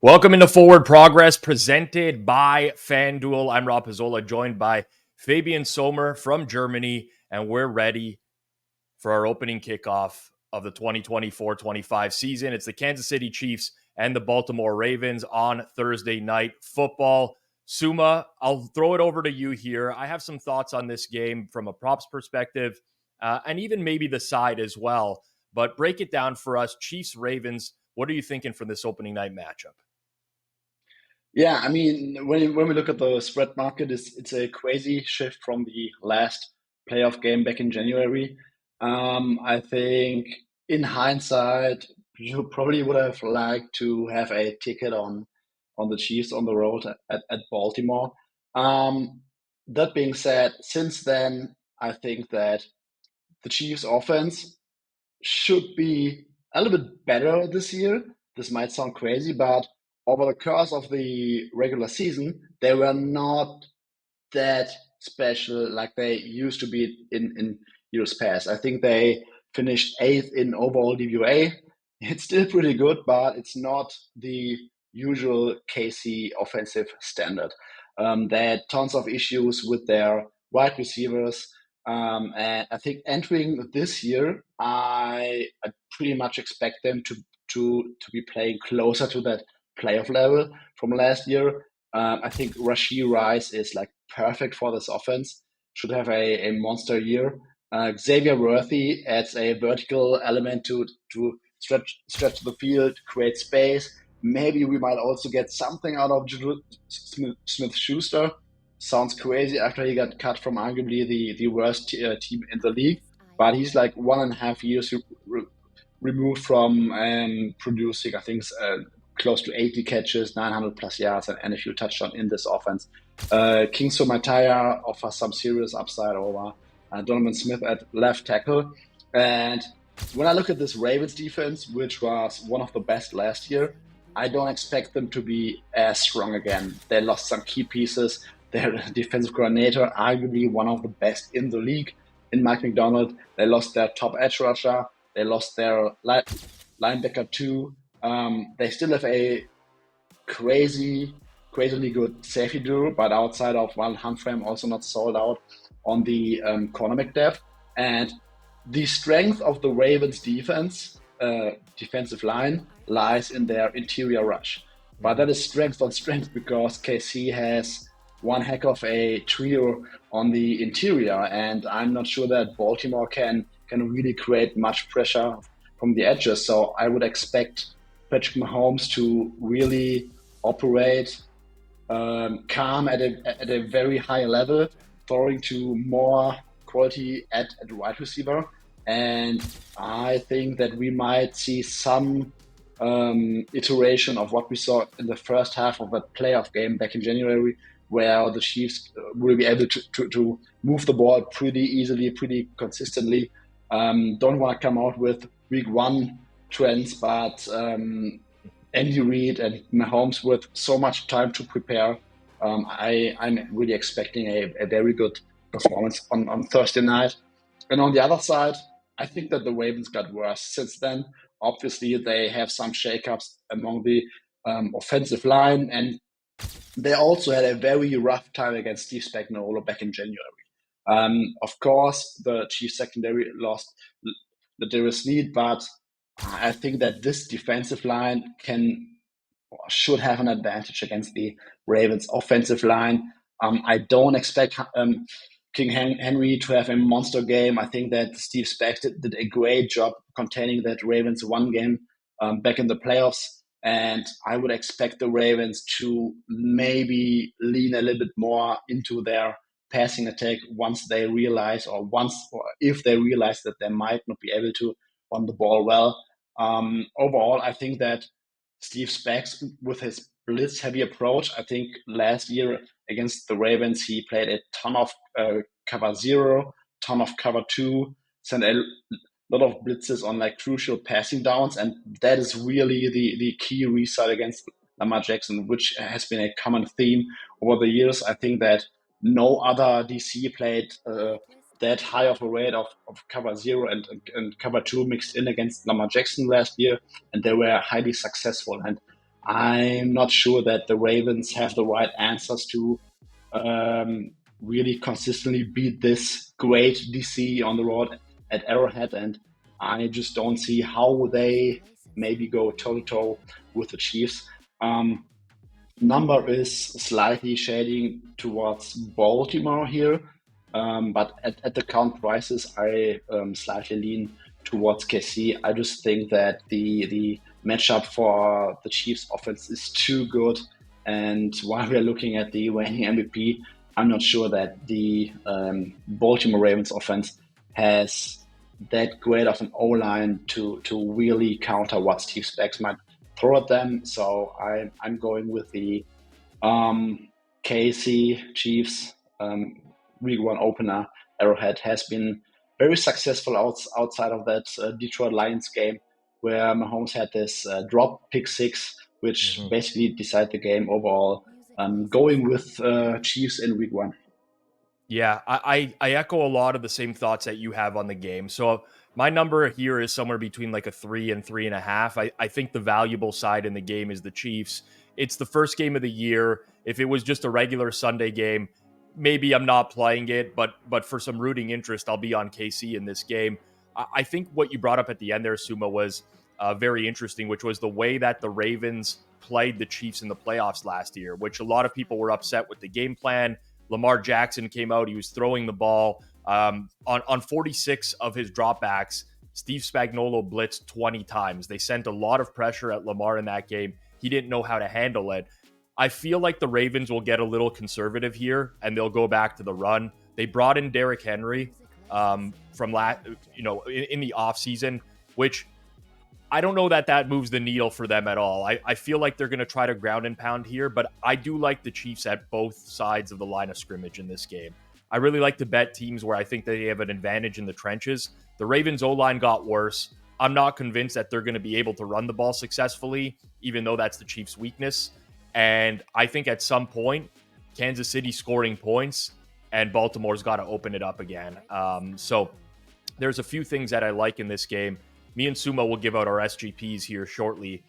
Welcome into Forward Progress, presented by Fanduel. I'm Rob Pizzola, joined by Fabian Sommer from Germany, and we're ready for our opening kickoff of the 2024-25 season. It's the Kansas City Chiefs and the Baltimore Ravens on Thursday Night Football. Suma, I'll throw it over to you here. I have some thoughts on this game from a props perspective, and even maybe the side as well. But break it down for us. Chiefs-Ravens, what are you thinking for this opening night matchup? Yeah, I mean, when we look at the spread market, it's a crazy shift from the last playoff game back in January. I think in hindsight, you probably would have liked to have a ticket on the Chiefs on the road at Baltimore. Um, that being said, since then, I think that the Chiefs offense should be a little bit better this year. This might sound crazy, but over the course of the regular season, they were not that special like they used to be in years past. I think they finished eighth in overall DVOA. It's still pretty good, but it's not the usual KC offensive standard. They had tons of issues with their wide receivers. And I think entering this year, I pretty much expect them to be playing closer to that playoff level from last year. I think Rashee Rice is like perfect for this offense. Should have a monster year. Xavier Worthy adds a vertical element to stretch the field, create space. Maybe we might also get something out of Juju Smith Schuster. Sounds crazy after he got cut from arguably the worst team in the league, but he's like 1.5 years removed from producing, I think, close to 80 catches, 900 plus yards, and a few touchdowns in this offense. King Somataya offers some serious upside over Donovan Smith at left tackle. And when I look at this Ravens defense, which was one of the best last year, I don't expect them to be as strong again. They lost some key pieces. Their defensive coordinator, arguably one of the best in the league, in Mike McDonald. They lost their top edge rusher. They lost their linebacker too. They still have a crazily good safety duo, but outside of one Humphrey, I'm also not sold out on the cornerback depth. And the strength of the Ravens defensive line, lies in their interior rush. But that is strength on strength because KC has one heck of a trio on the interior, and I'm not sure that Baltimore can really create much pressure from the edges. So I would expect Patrick Mahomes to really operate calm at a very high level, throwing to more quality at wide receiver. And I think that we might see some iteration of what we saw in the first half of that playoff game back in January, where the Chiefs will be able to move the ball pretty easily, pretty consistently. Don't want to come out with week one trends, but Andy Reid and Mahomes with so much time to prepare, I'm really expecting a very good performance on Thursday night. And on the other side, I think that the Ravens got worse since then. Obviously, they have some shakeups among the offensive line, and they also had a very rough time against Steve Spagnuolo back in January. Of course, the Chiefs secondary lost the Darius lead, but I think that this defensive line should have an advantage against the Ravens offensive line. I don't expect King Henry to have a monster game. I think that Steve Spag did a great job containing that Ravens one game back in the playoffs. And I would expect the Ravens to maybe lean a little bit more into their passing attack once they realize, or if they realize that they might not be able to run the ball well. Overall, I think that Steve Spags, with his blitz heavy approach, I think last year against the Ravens, he played a ton of cover zero, ton of cover two, sent a lot of blitzes on like crucial passing downs, and that is really the key reset against Lamar Jackson, which has been a common theme over the years. I think that no other DC played that high of a rate of cover zero and cover two mixed in against Lamar Jackson last year, and they were highly successful. And I'm not sure that the Ravens have the right answers to really consistently beat this great DC on the road at Arrowhead, and I just don't see how they maybe go toe to toe with the Chiefs. Um, Number is slightly shading towards Baltimore here, but at the count prices, I slightly lean towards KC. I just think that the matchup for the Chiefs offense is too good. And while we're looking at the reigning MVP, I'm not sure that the Baltimore Ravens offense has that great of an O line to really counter what Steve Specs might throw at them. So I'm going with the KC Chiefs Week One opener. Arrowhead has been very successful outside of that Detroit Lions game, where Mahomes had this drop pick six, which basically decided the game overall. Going with Chiefs in Week One. Yeah, I echo a lot of the same thoughts that you have on the game. So my number here is somewhere between like a 3 and 3.5. I think the valuable side in the game is the Chiefs. It's the first game of the year. If it was just a regular Sunday game, maybe I'm not playing it, but for some rooting interest, I'll be on KC in this game. I think what you brought up at the end there, Suma, was very interesting, which was the way that the Ravens played the Chiefs in the playoffs last year, which a lot of people were upset with the game plan. Lamar Jackson came out. He was throwing the ball. On 46 of his dropbacks, Steve Spagnuolo blitzed 20 times. They sent a lot of pressure at Lamar in that game. He didn't know how to handle it. I feel like the Ravens will get a little conservative here, and they'll go back to the run. They brought in Derrick Henry from in the offseason, which I don't know that moves the needle for them at all. I feel like they're going to try to ground and pound here, but I do like the Chiefs at both sides of the line of scrimmage in this game. I really like to bet teams where I think they have an advantage in the trenches. The Ravens O-line got worse. I'm not convinced that they're going to be able to run the ball successfully, even though that's the Chiefs' weakness. And I think at some point, Kansas City scoring points and Baltimore's got to open it up again. So there's a few things that I like in this game. Me and Suma will give out our SGPs here shortly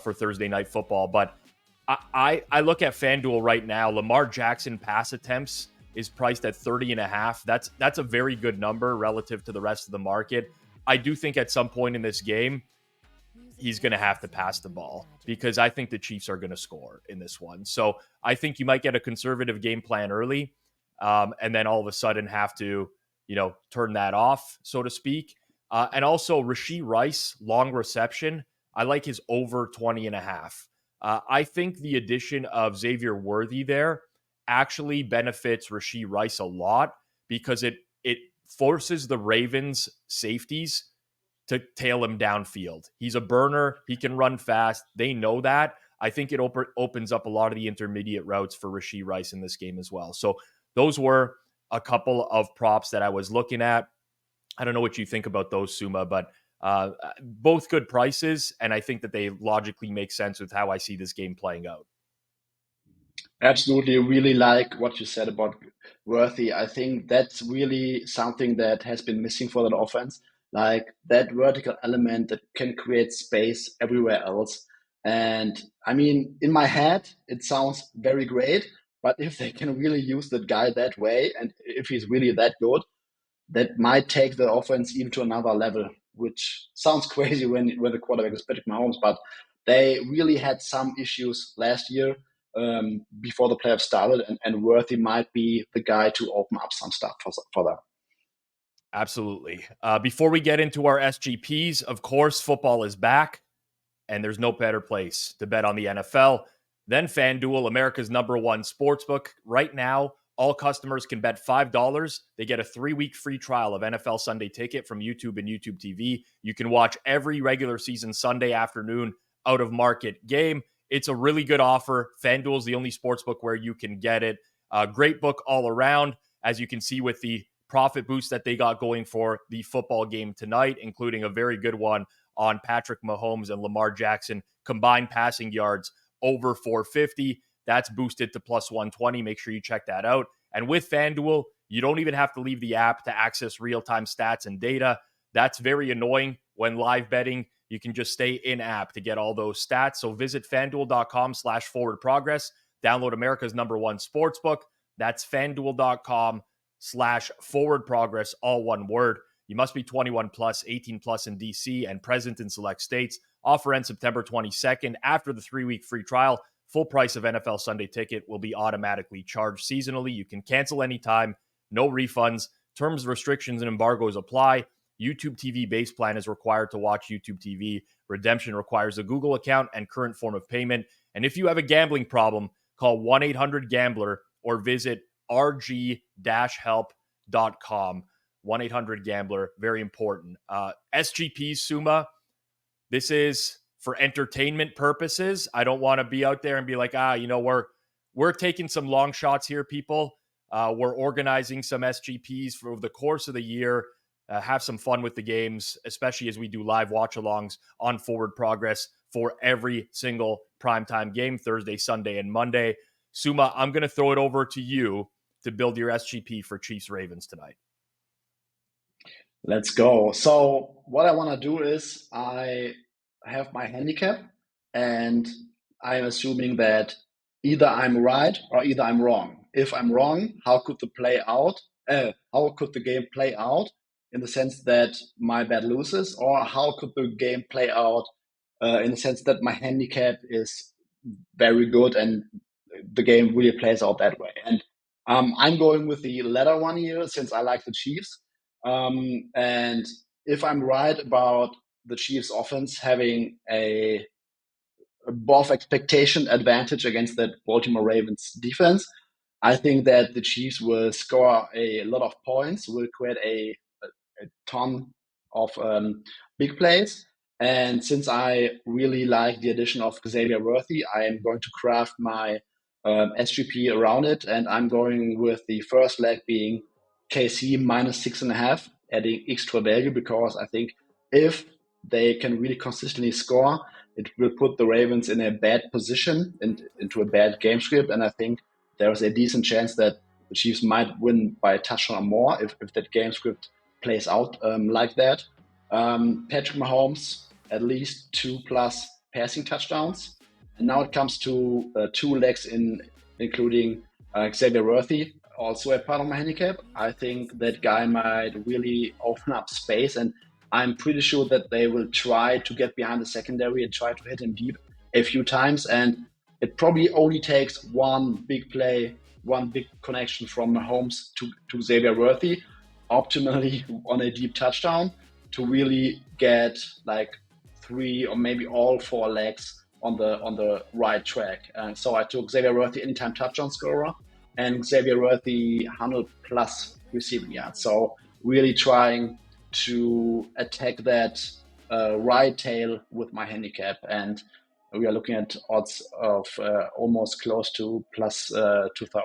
for Thursday Night Football. But I look at FanDuel right now. Lamar Jackson pass attempts is priced at 30.5. That's a very good number relative to the rest of the market. I do think at some point in this game, he's going to have to pass the ball because I think the Chiefs are going to score in this one. So I think you might get a conservative game plan early and then all of a sudden have to, turn that off, so to speak. And also Rashee Rice, long reception. I like his over 20.5. I think the addition of Xavier Worthy there actually benefits Rashee Rice a lot because it forces the Ravens safeties to tail him downfield. He's a burner. He can run fast. They know that. I think it opens up a lot of the intermediate routes for Rashee Rice in this game as well. So those were a couple of props that I was looking at. I don't know what you think about those, Suma, but both good prices, and I think that they logically make sense with how I see this game playing out. Absolutely, really like what you said about Worthy. I think that's really something that has been missing for that offense, like that vertical element that can create space everywhere else. And I mean, in my head, it sounds very great, but if they can really use that guy that way, and if he's really that good, that might take the offense even to another level, which sounds crazy when the quarterback is Patrick Mahomes, but they really had some issues last year before the playoffs started, and Worthy might be the guy to open up some stuff for them. Absolutely. Before we get into our SGPs, of course, football is back, and there's no better place to bet on the NFL than FanDuel, America's #1 sportsbook. Right now, all customers can bet $5. They get a 3-week free trial of NFL Sunday Ticket from YouTube and YouTube TV. You can watch every regular season Sunday afternoon out of market game. It's a really good offer. FanDuel is the only sportsbook where you can get it. Great book all around, as you can see with the profit boost that they got going for the football game tonight, including a very good one on Patrick Mahomes and Lamar Jackson combined passing yards over 450. That's boosted to plus 120. Make sure you check that out. And with FanDuel, you don't even have to leave the app to access real-time stats and data. That's very annoying when live betting. You can just stay in app to get all those stats. So visit fanduel.com/forward-progress. Download America's #1 sportsbook. That's fanduel.com/forward-progress, all one word. You must be 21 plus, 18 plus in DC and present in select states. Offer ends September 22nd. After the 3-week free trial, full price of NFL Sunday ticket will be automatically charged seasonally. You can cancel anytime, no refunds. Terms, restrictions, and embargoes apply. YouTube TV base plan is required to watch YouTube TV. Redemption requires a Google account and current form of payment. And if you have a gambling problem, call 1-800-GAMBLER or visit rg-help.com. 1-800-GAMBLER, very important. SGPs, Suma, this is for entertainment purposes. I don't want to be out there and be like, we're taking some long shots here, people. We're organizing some SGPs for the course of the year. Have some fun with the games, especially as we do live watch-alongs on Forward Progress for every single primetime game, Thursday, Sunday, and Monday. Suma, I'm going to throw it over to you to build your SGP for Cheifs Ravens tonight. Let's go. So what I want to do is I have my handicap, and I'm assuming that either I'm right or either I'm wrong. If I'm wrong, how could the game play out in the sense that my bet loses, or how could the game play out in the sense that my handicap is very good and the game really plays out that way? And I'm going with the latter one here since I like the Chiefs. And if I'm right about the Chiefs offense having a above expectation advantage against that Baltimore Ravens defense, I think that the Chiefs will score a lot of points, will create a ton of big plays. And since I really like the addition of Xavier Worthy, I am going to craft my SGP around it. And I'm going with the first leg being KC -6.5, adding extra value, because I think if they can really consistently score, it will put the Ravens in a bad position and into a bad game script. And I think there is a decent chance that the Chiefs might win by a touchdown or more if that game script plays out like that. Patrick Mahomes, at least 2+ passing touchdowns. And now it comes to 2 legs including Xavier Worthy, also a part of my handicap. I think that guy might really open up space, and I'm pretty sure that they will try to get behind the secondary and try to hit him deep a few times. And it probably only takes one big play, one big connection from Mahomes to Xavier Worthy, optimally on a deep touchdown, to really get like 3 or maybe all 4 legs on the right track. And so I took Xavier Worthy anytime touchdown scorer and Xavier Worthy 100+ receiving yards. So really trying to attack that right tail with my handicap, and we are looking at odds of almost close to plus 2,000.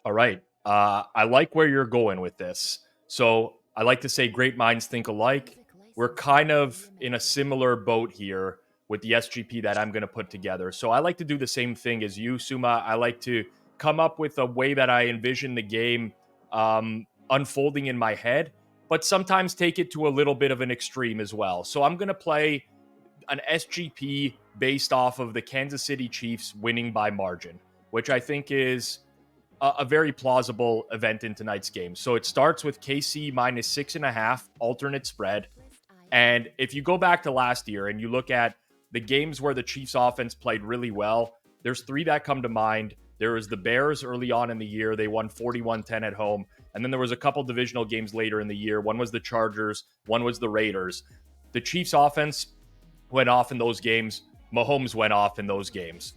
All right. I like where you're going with this. So I like to say great minds think alike. We're kind of in a similar boat here with the SGP that I'm going to put together. So I like to do the same thing as you, Suma. I like to come up with a way that I envision the game unfolding in my head, but sometimes take it to a little bit of an extreme as well. So I'm going to play an SGP based off of the Kansas City Chiefs winning by margin, which I think is a very plausible event in tonight's game. So it starts with KC -6.5 alternate spread. And if you go back to last year and you look at the games where the Chiefs offense played really well, there's 3 that come to mind. There was the Bears early on in the year. They won 41-10 at home. And then there was a couple divisional games later in the year. One was the Chargers. One was the Raiders. The Chiefs offense went off in those games. Mahomes went off in those games.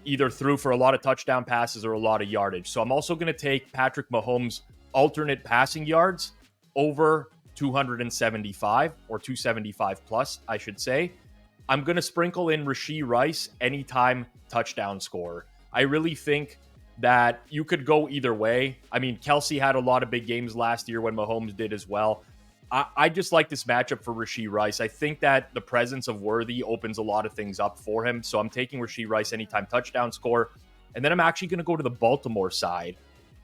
Either threw for a lot of touchdown passes or a lot of yardage. So I'm also going to take Patrick Mahomes' alternate passing yards over 275 or 275 plus, I should say. I'm going to sprinkle in Rashee Rice anytime touchdown scorer. I really think that you could go either way. I mean, Kelsey had a lot of big games last year when Mahomes did as well. I just like this matchup for Rashee Rice. I think that the presence of Worthy opens a lot of things up for him. So I'm taking Rashee Rice anytime touchdown score. And then I'm actually going to go to the Baltimore side.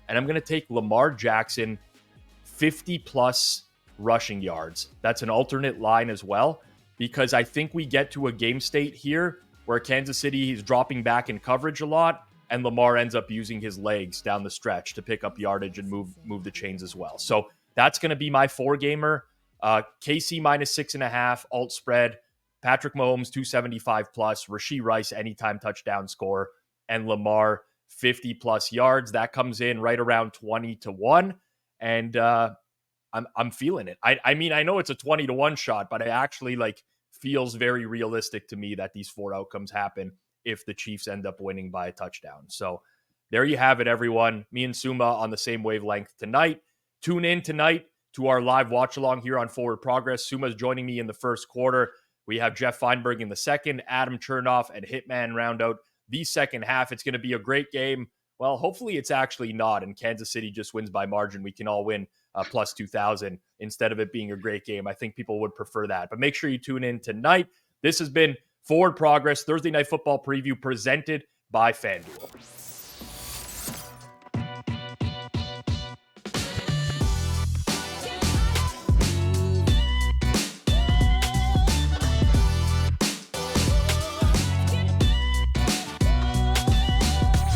And I'm going to take Lamar Jackson 50+ rushing yards. That's an alternate line as well, because I think we get to a game state here where Kansas City is dropping back in coverage a lot, and Lamar ends up using his legs down the stretch to pick up yardage and move the chains as well. So that's going to be my 4-gamer. KC minus 6.5, alt spread. Patrick Mahomes 275 plus, Rashee Rice anytime touchdown score, and Lamar 50 plus yards. That comes in right around 20-1, and I'm feeling it. I mean, I know it's a 20-1 shot, but it actually feels very realistic to me that these 4 outcomes happen if the Chiefs end up winning by a touchdown. So there you have it, everyone. Me and Suma on the same wavelength tonight. Tune in tonight to our live watch along here on Forward Progress. Suma's joining me in the first quarter. We have Jeff Feinberg in the second, Adam Chernoff and Hitman round out the second half. It's going to be a great game. Well, hopefully it's actually not, and Kansas City just wins by margin. We can all win plus 2,000 instead of it being a great game. I think people would prefer that. But make sure you tune in tonight. This has been Forward Progress, Thursday Night Football preview presented by Fanduel.